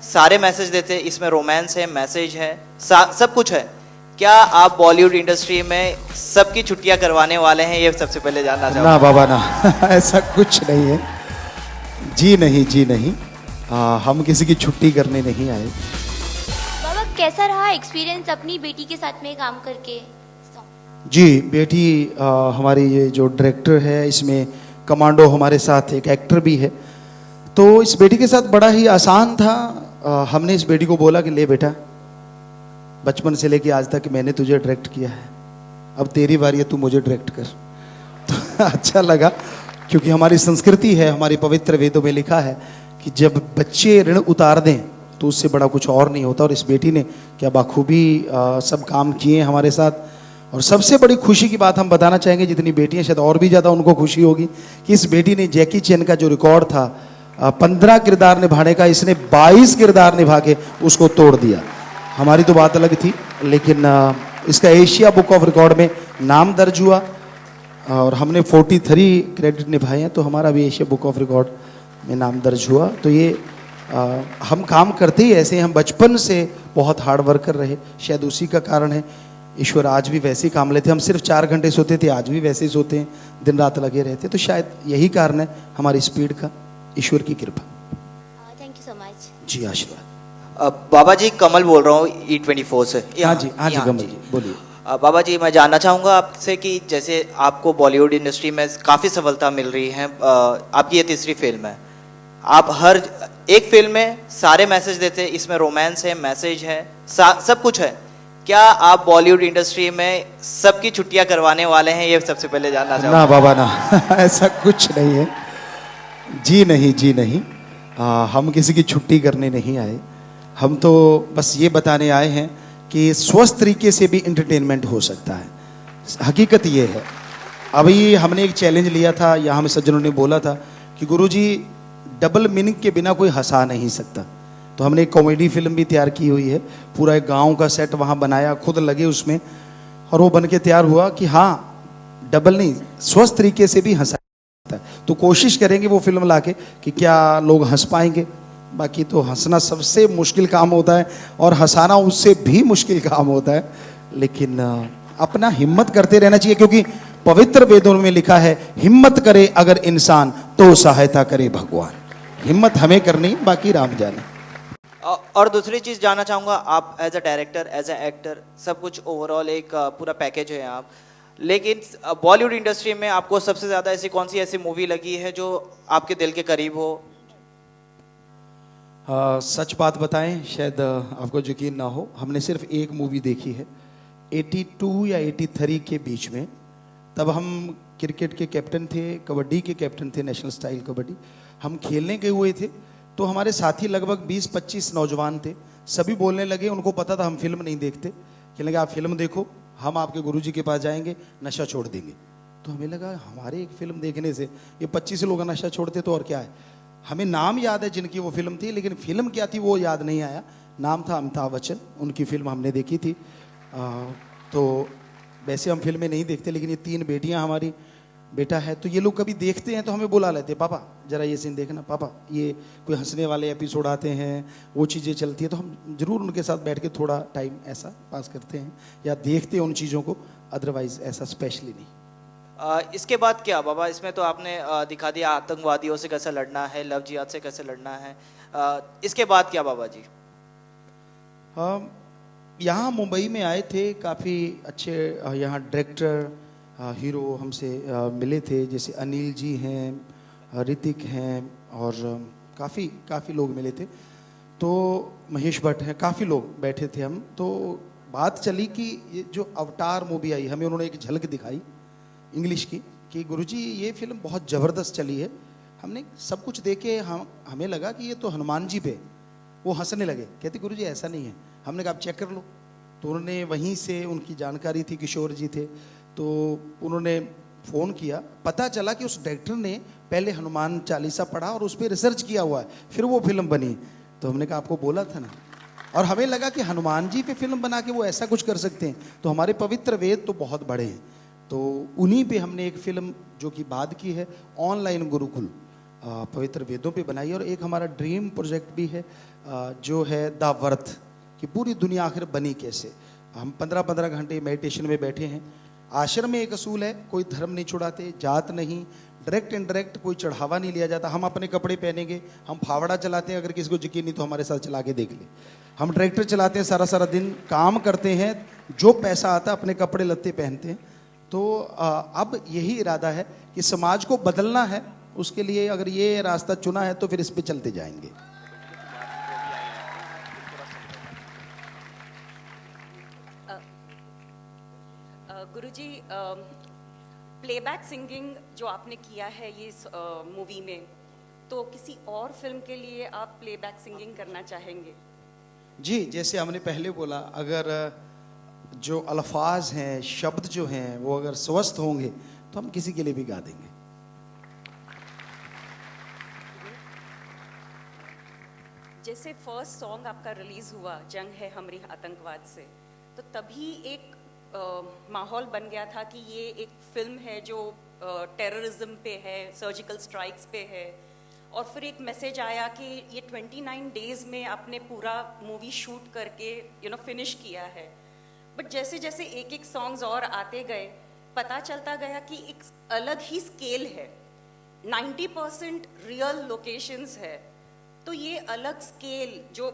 सारे मैसेज देते हैं, इसमें रोमांस है, मैसेज है, सब कुछ है। क्या आप बॉलीवुड इंडस्ट्री में सबकी छुट्टियां करवाने वाले हैं, ये सबसे पहले जानना चाहूँगा। ना बाबा ना ऐसा कुछ नहीं है। जी नहीं, जी नहीं। हम किसी की छुट्टी करने नहीं आए। बाबा कैसा रहा एक्सपीरियंस अपनी बेटी के साथ में काम करके? जी बेटी हमारी ये जो डायरेक्टर है, इसमें कमांडो हमारे साथ एक एक्टर भी है, तो इस बेटी के साथ बड़ा ही आसान था। हमने इस बेटी को बोला कि ले बेटा, बचपन से लेके आज तक मैंने तुझे डायरेक्ट किया है, अब तेरी बारी है, तू मुझे डायरेक्ट कर। तो अच्छा लगा, क्योंकि हमारी संस्कृति है, हमारी पवित्र वेदों में लिखा है कि जब बच्चे ऋण उतार दें तो उससे बड़ा कुछ और नहीं होता। और इस बेटी ने क्या बाखूबी सब काम किए हमारे साथ। और सबसे बड़ी खुशी की बात हम बताना चाहेंगे, जितनी बेटियां शायद और भी ज़्यादा उनको खुशी होगी, कि इस बेटी ने जैकी चैन का जो रिकॉर्ड था 15 किरदार निभाने का, इसने 22 किरदार निभा के उसको तोड़ दिया। हमारी तो बात अलग थी, लेकिन इसका एशिया बुक ऑफ रिकॉर्ड में नाम दर्ज हुआ और हमने 43 क्रेडिट निभाए हैं, तो हमारा भी एशिया बुक ऑफ रिकॉर्ड में नाम दर्ज हुआ। तो ये हम काम करते ही ऐसे, हम बचपन से बहुत हार्ड वर्कर रहे, शायद उसी का कारण है। ईश्वर आज भी वैसे ही काम लेते, हम सिर्फ 4 घंटे सोते थे, आज भी वैसे ही सोते हैं, दिन रात लगे रहते, तो शायद यही कारण है हमारी स्पीड का, ईश्वर की कृपा। थैंक यू सो मच जी आशीर्वाद। बाबा जी, कमल बोल रहा हूँ E24 से। हाँ जी, हाँ जी, कमल जी बोलिए। बाबा जी, मैं जानना चाहूँगा आपसे कि जैसे आपको बॉलीवुड इंडस्ट्री में काफ़ी सफलता मिल रही है, आपकी ये तीसरी फिल्म है, आप हर एक फिल्म में सारे मैसेज देते हैं, इसमें रोमांस है, मैसेज है, सब कुछ है। क्या आप बॉलीवुड इंडस्ट्री में सबकी छुट्टियां करवाने वाले हैं, ये सबसे पहले जानना चाहूँगा। ना बाबा ना ऐसा कुछ नहीं है। जी नहीं, जी नहीं। हम किसी की छुट्टी करने नहीं आए। हम तो बस ये बताने आए हैं कि स्वस्थ तरीके से भी इंटरटेनमेंट हो सकता है। हकीकत ये है। अभी हमने एक चैलेंज लिया था, यहाँ में सज्जनों ने बोला था कि गुरुजी डबल मीनिंग के बिना कोई हंसा नहीं सकता। तो हमने एक कॉमेडी फिल्म भी तैयार की हुई है, पूरा एक गांव का सेट वहाँ बनाया, खुद लगे उसमें, और वो बन के तैयार हुआ कि हाँ, डबल नहीं, स्वस्थ तरीके से भी हंसा सकता है। तो कोशिश करेंगे वो फिल्म लाके कि क्या लोग हंस पाएंगे। बाकी तो हंसना सबसे मुश्किल काम होता है और हंसाना उससे भी मुश्किल काम होता है, लेकिन अपना हिम्मत करते रहना चाहिए, क्योंकि पवित्र वेदों में लिखा है, हिम्मत करे अगर इंसान तो सहायता करे भगवान। हिम्मत हमें करनी, बाकी राम जाने। और दूसरी चीज़ जानना चाहूँगा, आप as a director, as a actor, सब कुछ ओवरऑल एक पूरा पैकेज है आप, लेकिन बॉलीवुड इंडस्ट्री में आपको सबसे ज़्यादा ऐसी कौन सी ऐसी मूवी लगी है जो आपके दिल के करीब हो? सच बात बताएं, शायद आपको यकीन ना हो, हमने सिर्फ एक मूवी देखी है 82 या 83 के बीच में। तब हम क्रिकेट के कैप्टन थे, कबड्डी के कैप्टन थे, नेशनल स्टाइल कबड्डी। हम खेलने गए हुए थे, तो हमारे साथी लगभग 20-25 नौजवान थे। सभी बोलने लगे, उनको पता था हम फिल्म नहीं देखते, कहने लगे आप फिल्म देखो, हम आपके गुरुजी के पास जाएंगे, नशा छोड़ देंगे। तो हमें लगा हमारे एक फिल्म देखने से ये 25 लोग नशा छोड़ते तो और क्या है। हमें नाम याद है जिनकी वो फिल्म थी, लेकिन फिल्म क्या थी वो याद नहीं आया। नाम था अमिताभ बच्चन, उनकी फिल्म हमने देखी थी। तो वैसे हम फिल्में नहीं देखते, लेकिन ये 3 बेटियां हमारी, बेटा है, तो ये लोग कभी देखते हैं तो हमें बुला लेते, पापा जरा ये सीन देखना, पापा ये कोई हंसने वाले एपिसोड आते हैं, वो चीज़ें चलती है, तो हम जरूर उनके साथ बैठ के थोड़ा टाइम ऐसा पास करते हैं या देखते हैं उन चीज़ों को, अदरवाइज ऐसा स्पेशली नहीं। इसके बाद क्या बाबा, इसमें तो आपने दिखा दिया आतंकवादियों से कैसे लड़ना है, लव जिहाद से कैसे लड़ना है, इसके बाद क्या बाबा जी? यहाँ मुंबई में आए थे, काफ़ी अच्छे यहाँ डायरेक्टर हीरो हमसे मिले थे, जैसे अनिल जी हैं, ऋतिक हैं, और काफ़ी लोग मिले थे। तो महेश भट्ट हैं, काफ़ी लोग बैठे थे हम। तो बात चली कि ये जो अवतार मूवी आई, हमें उन्होंने एक झलक दिखाई इंग्लिश की कि गुरुजी ये फिल्म बहुत ज़बरदस्त चली है। हमने सब कुछ देखे, हमें लगा कि ये तो हनुमान जी पे। वो हंसने लगे, कहते गुरुजी ऐसा नहीं है। हमने कहा आप चेक कर लो। तो उन्होंने वहीं से, उनकी जानकारी थी, किशोर जी थे, तो उन्होंने फ़ोन किया, पता चला कि उस डायरेक्टर ने पहले हनुमान चालीसा पढ़ा और उस पर रिसर्च किया हुआ है, फिर वो फिल्म बनी। तो हमने कहा आपको बोला था ना। और हमें लगा कि हनुमान जी पे फिल्म बना के वो ऐसा कुछ कर सकते हैं, तो हमारे पवित्र वेद तो बहुत बड़े हैं। तो उन्हीं पे हमने एक फिल्म जो कि बाद की है, ऑनलाइन गुरुकुल, पवित्र वेदों पे बनाई है। और एक हमारा ड्रीम प्रोजेक्ट भी है जो है द वर्थ, कि पूरी दुनिया आखिर बनी कैसे। हम 15-15 घंटे मेडिटेशन में बैठे हैं। आश्रम में एक असूल है, कोई धर्म नहीं छुड़ाते, जात नहीं, डायरेक्ट इनडायरेक्ट कोई चढ़ावा नहीं लिया जाता। हम अपने कपड़े पहनेंगे, हम फावड़ा चलाते हैं, अगर किसी को यकीन नहीं तो हमारे साथ चला के देख ले। हम ट्रैक्टर चलाते हैं, सारा सारा दिन काम करते हैं, जो पैसा आता है अपने कपड़े लत्ते पहनते हैं। तो अब यही इरादा है कि समाज को बदलना है, उसके लिए अगर ये रास्ता चुना है तो फिर इस पे चलते जाएंगे। गुरुजी, प्लेबैक सिंगिंग जो आपने किया है ये मूवी में, तो किसी और फिल्म के लिए आप प्लेबैक सिंगिंग करना चाहेंगे? जी, जैसे हमने पहले बोला, अगर जो अल्फाज हैं, शब्द जो हैं, वो अगर स्वस्थ होंगे तो हम किसी के लिए भी गा देंगे। जैसे फर्स्ट सॉन्ग आपका रिलीज हुआ जंग है हमरी आतंकवाद से, तो तभी एक माहौल बन गया था कि ये एक फिल्म है जो टेररिज्म पे है, सर्जिकल स्ट्राइक्स पे है। और फिर एक मैसेज आया कि ये 29 डेज में आपने पूरा मूवी शूट करके फिनिश किया है। बट जैसे जैसे एक एक सॉन्ग्स और आते गए, पता चलता गया कि एक अलग ही स्केल है, 90% रियल लोकेशंस है। तो ये अलग स्केल जो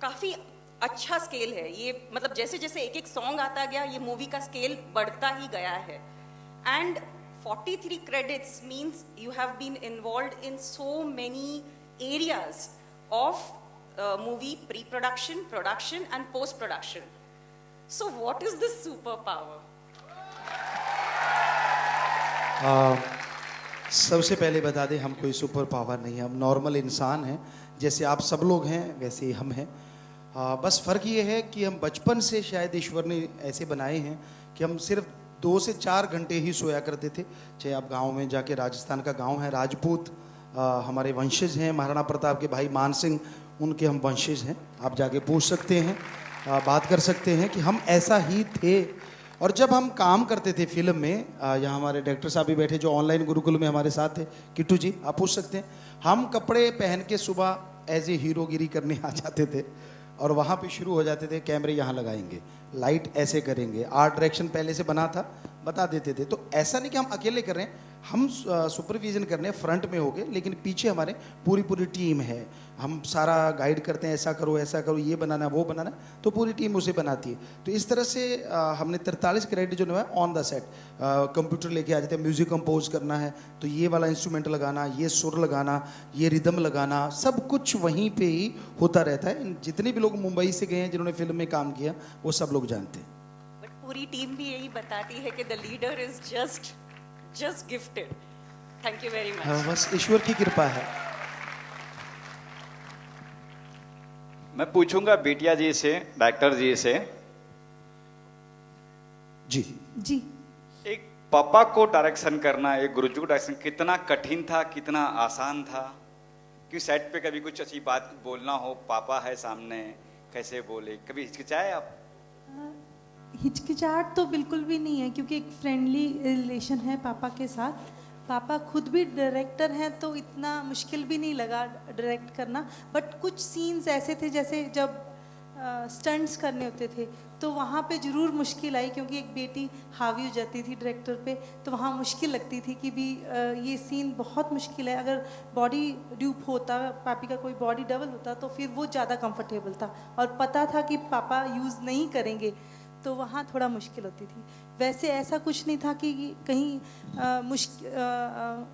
काफ़ी अच्छा स्केल है, ये मतलब जैसे जैसे एक एक सॉन्ग आता गया ये मूवी का स्केल बढ़ता ही गया है। And 43 credits means you have been involved in so many areas of movie pre-production, production and post-production. So what is this superpower? सबसे पहले बता दें, हम कोई सुपर पावर नहीं है, हम नॉर्मल इंसान हैं, जैसे आप सब लोग हैं वैसे ही हम हैं। बस फ़र्क ये है कि हम बचपन से शायद ईश्वर ने ऐसे बनाए हैं कि हम सिर्फ 2 से 4 घंटे ही सोया करते थे। चाहे आप गांव में जाके, राजस्थान का गांव है, राजपूत हमारे वंशज हैं, महाराणा प्रताप के भाई मान सिंह, उनके हम वंशज हैं। आप जाके पूछ सकते हैं, बात कर सकते हैं कि हम ऐसा ही थे। और जब हम काम करते थे फिल्म में, यहाँ हमारे डायरेक्टर साहब भी बैठे जो ऑनलाइन गुरुकुल में हमारे साथ थे, किट्टू जी आप पूछ सकते हैं, हम कपड़े पहन के सुबह एज ए हीरोगिरी करने आ जाते थे और वहाँ पे शुरू हो जाते थे, कैमरे यहाँ लगाएंगे, लाइट ऐसे करेंगे, आर्ट डायरेक्शन पहले से बना था, बता देते थे। तो ऐसा नहीं कि हम अकेले कर रहे हैं, हम सुपरविजन करने फ्रंट में हो गए, लेकिन पीछे हमारे पूरी टीम है। हम सारा गाइड करते हैं, ऐसा करो ऐसा करो, ये बनाना वो बनाना, तो पूरी टीम उसे बनाती है। तो इस तरह से हमने 43 क्रेडिट जो है ऑन द सेट, कंप्यूटर लेके आ जाते हैं, म्यूजिक कंपोज करना है तो ये वाला इंस्ट्रूमेंट लगाना, ये सुर लगाना, ये रिदम लगाना, सब कुछ वहीं पे ही होता रहता है। जितने भी लोग मुंबई से गए हैं जिन्होंने फिल्म में काम किया, वो सब लोग जानते हैं। बट पूरी टीम भी यही बताती है कि the leader is just gifted. Thank you very much. बस ईश्वर की कृपा है। मैं पूछूंगा बिटिया जी से, डायरेक्टर जी से, जी जी, एक पापा को डायरेक्शन करना, एक गुरुजी को डायरेक्शन कितना कठिन था, कितना आसान था? कि सेट पे कभी कुछ अच्छी बात बोलना हो, पापा है सामने, कैसे बोले, कभी हिचकिचाए आप? हिचकिचाहट तो बिल्कुल भी नहीं है, क्योंकि एक फ्रेंडली रिलेशन है पापा के साथ। पापा खुद भी डायरेक्टर हैं, तो इतना मुश्किल भी नहीं लगा डायरेक्ट करना। बट कुछ सीन्स ऐसे थे, जैसे जब स्टंट्स करने होते थे तो वहाँ पे ज़रूर मुश्किल आई, क्योंकि एक बेटी हावी हो जाती थी डायरेक्टर पे, तो वहाँ मुश्किल लगती थी कि भी ये सीन बहुत मुश्किल है। अगर बॉडी ड्यूप होता, पापी का कोई बॉडी डबल होता, तो फिर वो ज़्यादा कंफर्टेबल था और पता था कि पापा यूज़ नहीं करेंगे, तो वहाँ थोड़ा मुश्किल होती थी। वैसे ऐसा कुछ नहीं था कि कहीं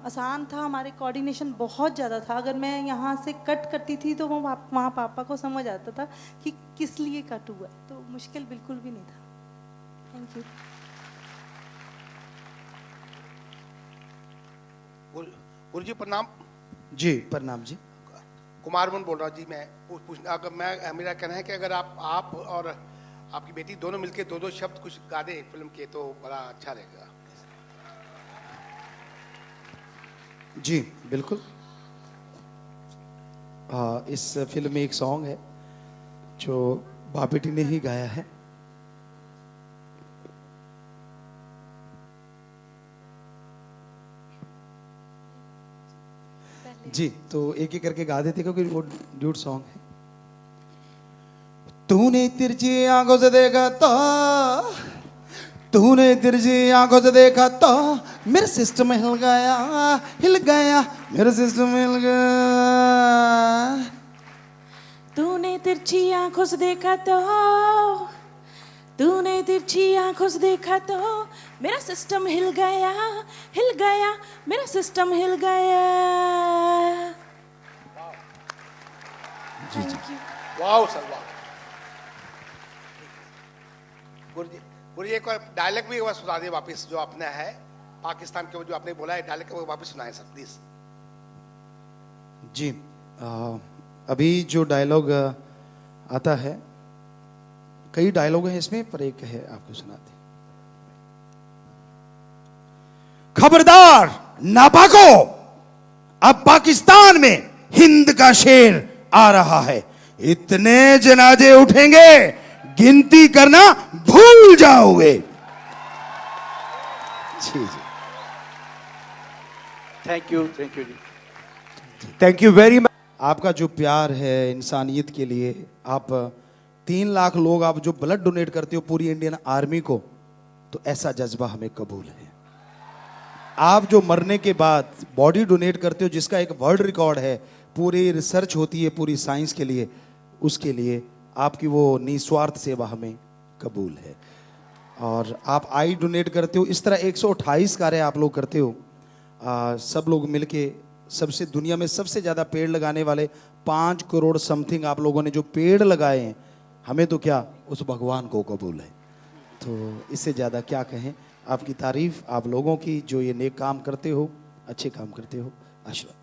आसान था, हमारे कोऑर्डिनेशन बहुत ज़्यादा था। अगर मैं यहाँ से कट करती थी तो वो वहाँ पापा को समझ आता था कि किस लिए कट हुआ, तो मुश्किल बिल्कुल भी नहीं था। Thank you. गुरुजी प्रणाम। जी प्रणाम जी। कुमार मुन बोल रहा हूँ जी। मैं पूछना, अगर मेरा कहना है कि अगर आप और आपकी बेटी दोनों मिलके 2-2 शब्द कुछ गा दें फिल्म के, तो बड़ा अच्छा रहेगा। जी बिल्कुल। इस फिल्म में एक सॉन्ग है जो बाप बेटी ने ही गाया है। जी, तो एक एक करके गा देते क्योंकि वो ड्यूट सॉन्ग है। तूने तिरछी आंखों से देखा तो, तूने तिरछी आंखों से देखा तो मेरा सिस्टम हिल गया, हिल गया, मेरा सिस्टम हिल गया। तूने तिरछी आंखों से देखा तो, तूने तिरछी आंखों से देखा तो मेरा सिस्टम हिल गया, हिल गया, मेरा सिस्टम हिल गया। Thank you. वाह सर वाह। गुरु जी एक बार डायलॉग भी एक बार सुना दिए वापस, जो आपने है पाकिस्तान के जो आपने बोला है डायलॉग को वापस सुनाए सर प्लीज। जी, अभी जो डायलॉग आता है, कई डायलॉग हैं इसमें, पर एक है आपको सुनाते। खबरदार नापाको, अब पाकिस्तान में हिंद का शेर आ रहा है, इतने जनाजे उठेंगे गिनती करना भूल जाओगे। जी जी, थैंक यू जी, थैंक यू वेरी मच। आपका जो प्यार है इंसानियत के लिए, आप 3 लाख लोग आप जो ब्लड डोनेट करते हो पूरी इंडियन आर्मी को, तो ऐसा जज्बा हमें कबूल है। आप जो मरने के बाद बॉडी डोनेट करते हो, जिसका एक वर्ल्ड रिकॉर्ड है, पूरी रिसर्च होती है पूरी साइंस के लिए, उसके लिए आपकी वो निस्वार्थ सेवा हमें कबूल है। और आप आई डोनेट करते हो, इस तरह 128 कार्य आप लोग करते हो। सब लोग मिलके सबसे दुनिया में सबसे ज़्यादा पेड़ लगाने वाले 5 करोड़ समथिंग आप लोगों ने जो पेड़ लगाए हैं, हमें तो क्या उस भगवान को कबूल है। तो इससे ज़्यादा क्या कहें, आपकी तारीफ, आप लोगों की जो ये नेक काम करते हो, अच्छे काम करते हो। आशीर्वाद।